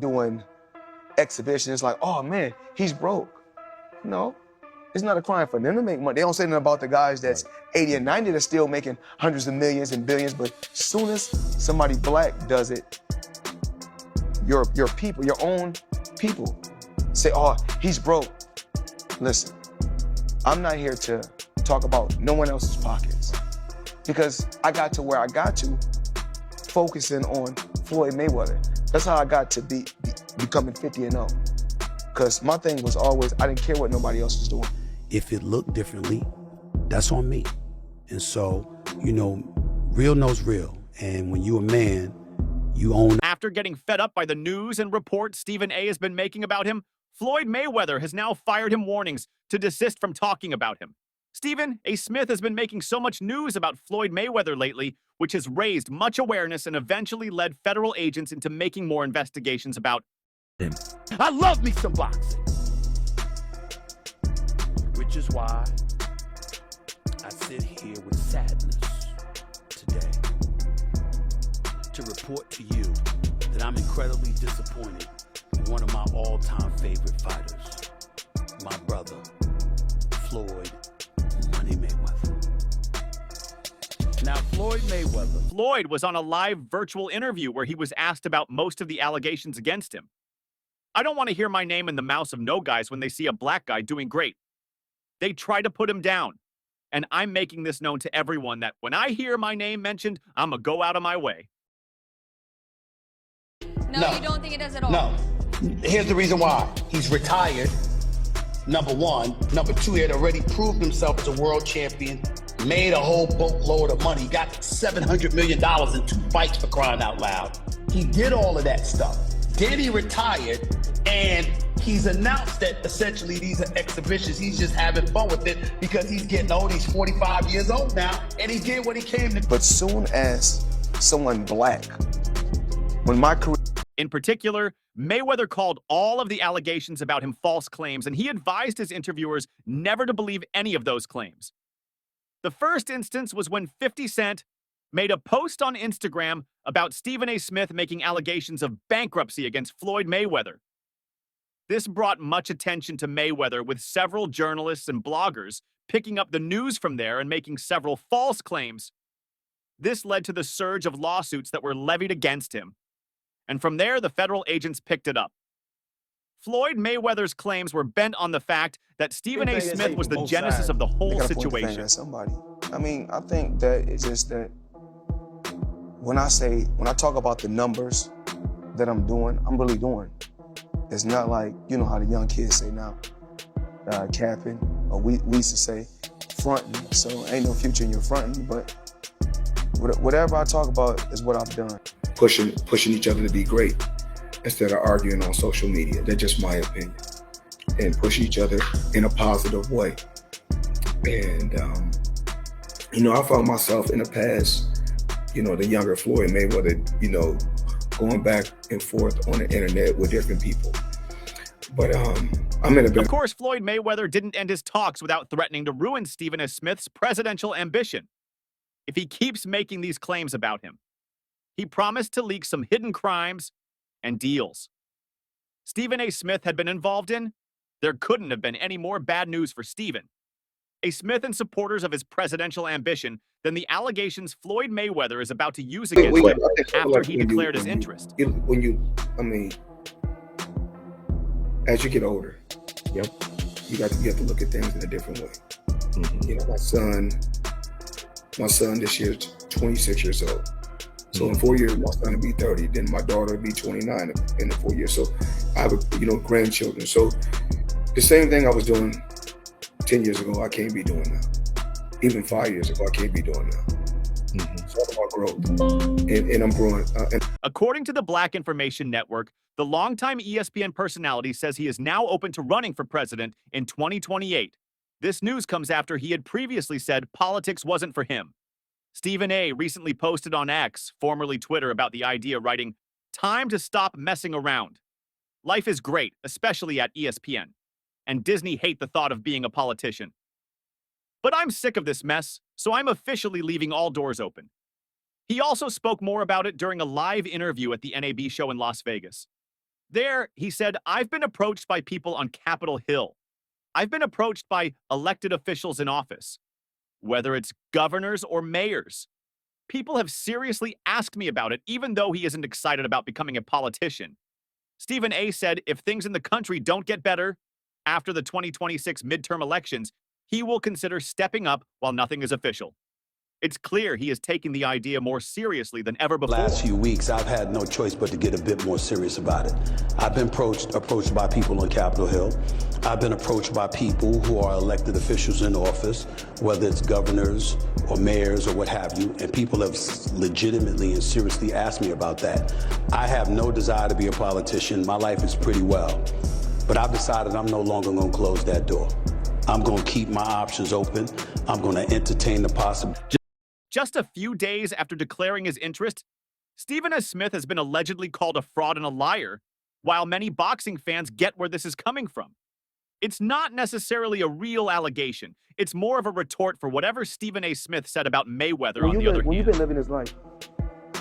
doing exhibition. It's like, oh man, he's broke. No, it's not a crime for them to make money. They don't say nothing about the guys that's 80 and 90 that's still making hundreds of millions and billions, but as soon as somebody black does it, your people, your own people say, oh, he's broke. Listen, I'm not here to talk about no one else's pockets because I got to where I got to focusing on Floyd Mayweather. That's how I got to becoming 50-0. Because my thing was always, I didn't care what nobody else was doing. If it looked differently, that's on me. And so, you know, real knows real. And when you a man, you own. After getting fed up by the news and reports Stephen A. has been making about him, Floyd Mayweather has now fired him warnings to desist from talking about him. Stephen A. Smith has been making so much news about Floyd Mayweather lately, which has raised much awareness and eventually led federal agents into making more investigations about him. I love me some boxing. Which is why I sit here with sadness today to report to you that I'm incredibly disappointed in one of my all-time favorite fighters, my brother, Floyd Money Mayweather. Now, Floyd was on a live virtual interview where he was asked about most of the allegations against him. I don't want to hear my name in the mouths of no guys when they see a black guy doing great. They try to put him down. And I'm making this known to everyone that when I hear my name mentioned, I'm going to go out of my way. No, you don't think it does at all? No. Here's the reason why. He's retired, number one. Number two, he had already proved himself as a world champion, made a whole boatload of money, got $700 million in 2 fights for crying out loud. He did all of that stuff. Then he retired, and he's announced that essentially these are exhibitions. He's just having fun with it because he's getting old. He's 45 years old now, and he did what he came to. But soon as someone black, when my career... In particular, Mayweather called all of the allegations about him false claims, and he advised his interviewers never to believe any of those claims. The first instance was when 50 Cent made a post on Instagram about Stephen A. Smith making allegations of bankruptcy against Floyd Mayweather. This brought much attention to Mayweather, with several journalists and bloggers picking up the news from there and making several false claims. This led to the surge of lawsuits that were levied against him. And from there, the federal agents picked it up. Floyd Mayweather's claims were bent on the fact that Stephen A. Smith was the genesis of the whole situation. Somebody. I mean, I think that it's just that when I talk about the numbers that I'm doing, I'm really doing. It's not like, you know how the young kids say now, capping, or we used to say fronting, so ain't no future in your fronting, but whatever I talk about is what I've done. Pushing each other to be great instead of arguing on social media. That's just my opinion. And push each other in a positive way. And, you know, I found myself in the past, you know, the younger Floyd Mayweather, you know, going back and forth on the internet with different people. But I'm in a Of course, Floyd Mayweather didn't end his talks without threatening to ruin Stephen A. Smith's presidential ambition if he keeps making these claims about him. He promised to leak some hidden crimes and deals Stephen A. Smith had been involved in. There couldn't have been any more bad news for Stephen A. Smith and supporters of his presidential ambition than the allegations Floyd Mayweather is about to use against him after he declared his interest. As you get older, you have to look at things in a different way. Mm-hmm. You know, my son this year is 26 years old. So in 4 years, my son will be 30. Then my daughter will be 29 in the 4 years. So I have, grandchildren. So the same thing I was doing 10 years ago, I can't be doing now. Even 5 years ago, I can't be doing now. Mm-hmm. It's all about growth, and I'm growing. According to the Black Information Network, the longtime ESPN personality says he is now open to running for president in 2028. This news comes after he had previously said politics wasn't for him. Stephen A. recently posted on X, formerly Twitter, about the idea, writing, "Time to stop messing around. Life is great, especially at ESPN. And Disney hate the thought of being a politician. But I'm sick of this mess, so I'm officially leaving all doors open." He also spoke more about it during a live interview at the NAB show in Las Vegas. There, he said, "I've been approached by people on Capitol Hill. I've been approached by elected officials in office, whether it's governors or mayors. People have seriously asked me about it, even though he isn't excited about becoming a politician." Stephen A. said if things in the country don't get better after the 2026 midterm elections, he will consider stepping up while nothing is official. It's clear he is taking the idea more seriously than ever before. Last few weeks, I've had no choice but to get a bit more serious about it. I've been approached by people on Capitol Hill. I've been approached by people who are elected officials in office, whether it's governors or mayors or what have you, and people have legitimately and seriously asked me about that. I have no desire to be a politician. My life is pretty well, but I've decided I'm no longer going to close that door. I'm going to keep my options open. I'm going to entertain the possibility. Just a few days after declaring his interest, Stephen A. Smith has been allegedly called a fraud and a liar, while many boxing fans get where this is coming from. It's not necessarily a real allegation. It's more of a retort for whatever Stephen A. Smith said about Mayweather on the other hand. When you've been living this life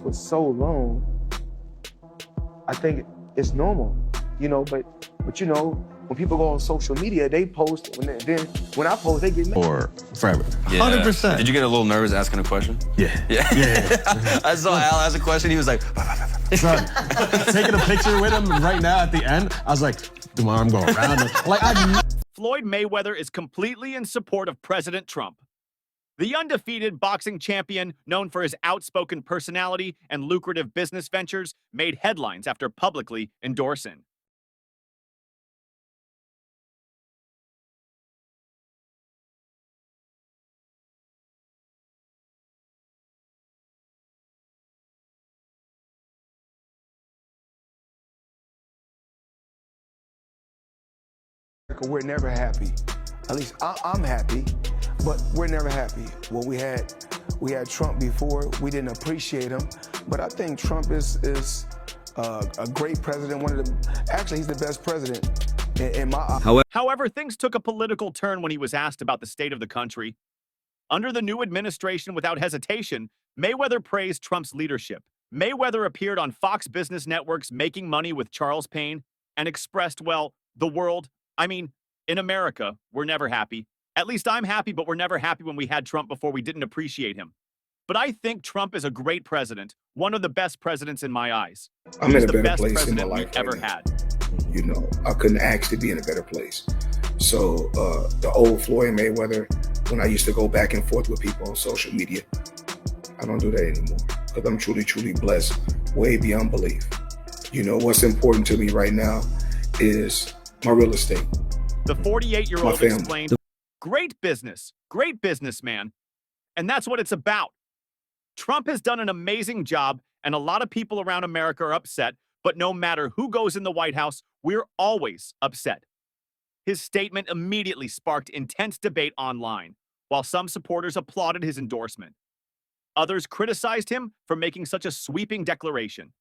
for so long, I think it's normal, but when people go on social media, they post, when I post, they get mad. Or forever. 100%. Did you get a little nervous asking a question? Yeah. I saw Al ask a question. He was like, Son, taking a picture with him right now at the end, I was like, dude, my arm going around him. Floyd Mayweather is completely in support of President Trump. The undefeated boxing champion, known for his outspoken personality and lucrative business ventures, made headlines after publicly endorsing. We're never happy. At least I'm happy, but we're never happy. Well, we had Trump before. We didn't appreciate him, but I think Trump is a great president. Actually, he's the best president in my eyes. However, things took a political turn when he was asked about the state of the country. Under the new administration, without hesitation, Mayweather praised Trump's leadership. Mayweather appeared on Fox Business Network's Making Money with Charles Payne and expressed, well, the world, in America, we're never happy. At least I'm happy, but we're never happy when we had Trump before we didn't appreciate him. But I think Trump is a great president, one of the best presidents in my eyes. I'm in a better best place in my president life we've ever right now. had. I couldn't actually be in a better place. So the old Floyd Mayweather, when I used to go back and forth with people on social media, I don't do that anymore because I'm truly, truly blessed, way beyond belief. What's important to me right now is my real estate. The 48-year-old explained, great businessman. And that's what it's about. Trump has done an amazing job, and a lot of people around America are upset, but no matter who goes in the White House, we're always upset. His statement immediately sparked intense debate online, while some supporters applauded his endorsement. Others criticized him for making such a sweeping declaration.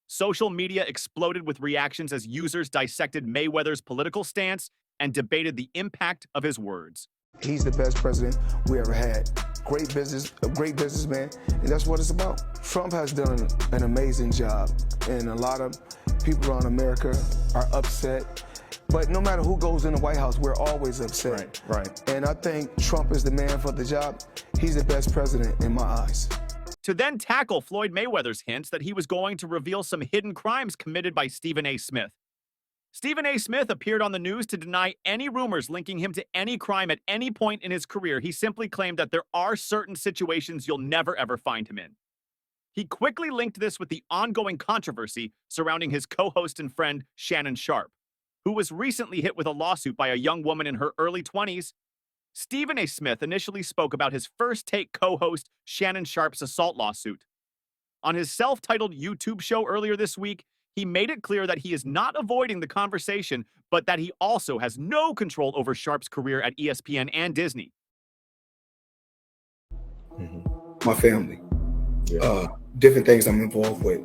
Social media exploded with reactions as users dissected Mayweather's political stance and debated the impact of his words. He's the best president we ever had. A great businessman, and that's what it's about. Trump has done an amazing job, and a lot of people around America are upset. But no matter who goes in the White House, we're always upset. Right. And I think Trump is the man for the job. He's the best president in my eyes. To then tackle Floyd Mayweather's hints that he was going to reveal some hidden crimes committed by Stephen A. Smith. Stephen A. Smith appeared on the news to deny any rumors linking him to any crime at any point in his career. He simply claimed that there are certain situations you'll never ever find him in. He quickly linked this with the ongoing controversy surrounding his co-host and friend Shannon Sharpe, who was recently hit with a lawsuit by a young woman in her early 20s. Stephen A. Smith initially spoke about his First Take co-host Shannon Sharpe's assault lawsuit. On his self-titled YouTube show earlier this week, he made it clear that he is not avoiding the conversation, but that he also has no control over Sharpe's career at ESPN and Disney. My family, different things I'm involved with.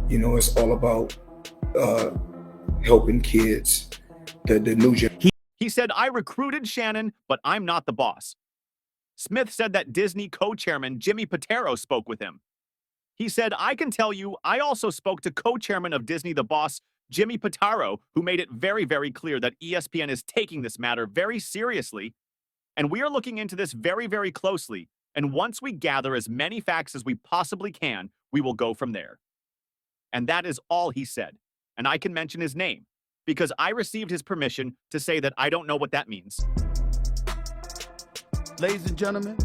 It's all about helping kids, the new generation. He said, I recruited Shannon, but I'm not the boss. Smith said that Disney co-chairman Jimmy Pitaro spoke with him. He said, I can tell you, I also spoke to co-chairman of Disney, the boss, Jimmy Pitaro, who made it very, very clear that ESPN is taking this matter very seriously. And we are looking into this very, very closely. And once we gather as many facts as we possibly can, we will go from there. And that is all he said. And I can mention his name because I received his permission to say that I don't know what that means. Ladies and gentlemen,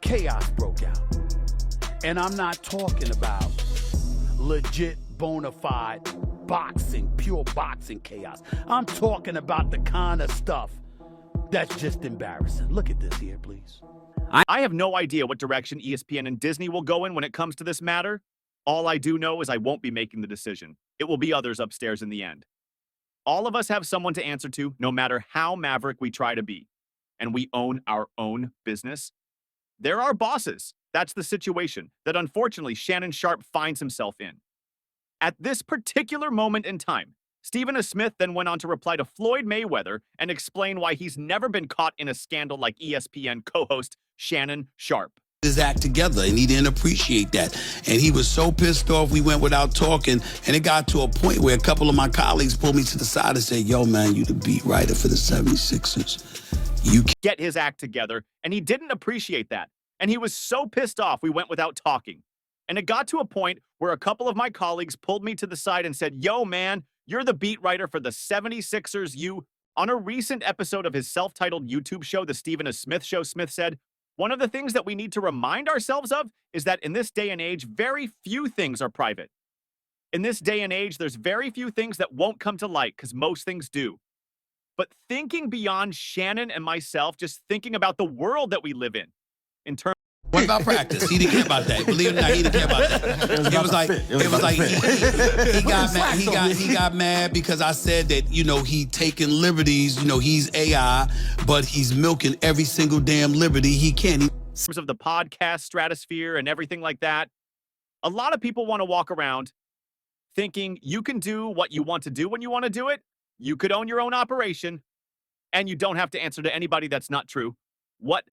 chaos broke out. And I'm not talking about legit, bona fide boxing, pure boxing chaos. I'm talking about the kind of stuff that's just embarrassing. Look at this here, please. I have no idea what direction ESPN and Disney will go in when it comes to this matter. All I do know is I won't be making the decision. It will be others upstairs in the end. All of us have someone to answer to, no matter how maverick we try to be. And we own our own business. There are bosses. That's the situation that unfortunately Shannon Sharpe finds himself in. At this particular moment in time, Stephen A. Smith then went on to reply to Floyd Mayweather and explain why he's never been caught in a scandal like ESPN co-host Shannon Sharpe. His act together, and he didn't appreciate that. And he was so pissed off we went without talking, and it got to a point where a couple of my colleagues pulled me to the side and said, yo, man, you the beat writer for the 76ers. You get his act together, and he didn't appreciate that. And he was so pissed off we went without talking. And it got to a point where a couple of my colleagues pulled me to the side and said, yo, man, you're the beat writer for the 76ers. On a recent episode of his self-titled YouTube show, The Stephen A. Smith Show, Smith said, one of the things that we need to remind ourselves of is that in this day and age, very few things are private. In this day and age, there's very few things that won't come to light because most things do. But thinking beyond Shannon and myself, just thinking about the world that we live in terms. What about practice? He didn't care about that. Believe it or not, he didn't care about that. He got mad because I said that, he taking liberties, he's AI, but he's milking every single damn liberty he can. In terms of the podcast stratosphere and everything like that, a lot of people want to walk around thinking you can do what you want to do when you want to do it. You could own your own operation and you don't have to answer to anybody. That's not true. What